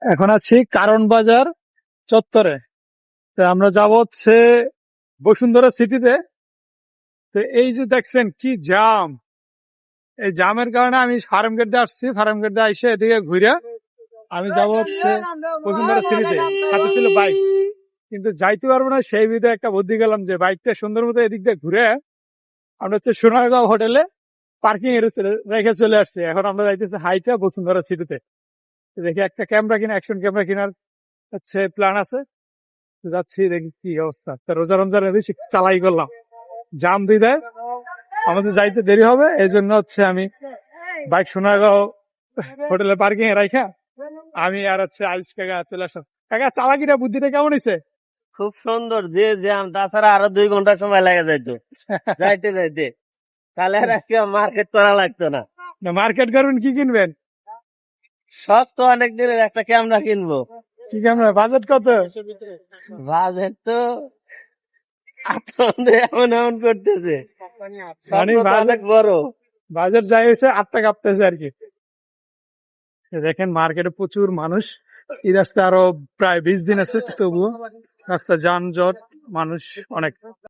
এখন আছি কারণ বাজার চত্বরে। তো আমরা যাব হচ্ছে বসুন্ধরা সিটিতে। তো এই যে দেখছেন কি জাম, এই জামের কারণে আমি ফার্ম গেট দিয়ে আসছি। ফার্ম গেট দিয়ে এসে এদিকে ঘুরে আমি যাব হচ্ছে বসুন্ধরা সিটিতে। সাথে ছিল বাইক, কিন্তু যাইতে পারবো না। সেই বিধে একটা বুদ্ধি গেলাম যে বাইকটা সুন্দর মতো এদিক দিয়ে ঘুরে আমরা হচ্ছে সোনারগাঁও হোটেলে পার্কিং এর রেখে চলে আসছি। এখন আমরা যাইতেছি হাইটা বসুন্ধরা সিটিতে। দেখি একটা ক্যামেরা কিনা, অ্যাকশন ক্যামেরা কেনার হচ্ছে প্ল্যান আছে। তো যাচ্ছি, দেখি কি অবস্থা। তো রোজা রমজানে বেশি চালাই করলাম, জাম দিদায় আমাদের যাইতে দেরি হবে। এই জন্য হচ্ছে আমি বাইক সোনারগাঁও হোটেলে পার্কিং এ রাখা আমি আর হচ্ছে আইস কাকা চলে আসলাম। কাকা, চালাকিটা বুদ্ধিটা কেমন হয়েছে? খুব সুন্দর, যে জ্যাম, তাছাড়া আরো 2 ঘন্টা সময় লেগে যাইতো যাইতে যাইতে। তাহলে আর আজকে মার্কেট করা লাগতো না। মার্কেট করবেন, কি কিনবেন? শখ তো অনেক দিনের, একটা ক্যামেরা কিনবো। কি ক্যামেরা? বাজেট কত? বাজেট তো এমন এমন করতেছে, মানে স্বপ্ন তো অনেক বড়। বাজেট যাই হয়েছে, আটটা কাঁপতেছে আর কি। দেখেন মার্কেটে প্রচুর মানুষ। এই রাস্তা আরো প্রায় 20 দিন আছে, তবুও রাস্তা যানজট, মানুষ অনেক।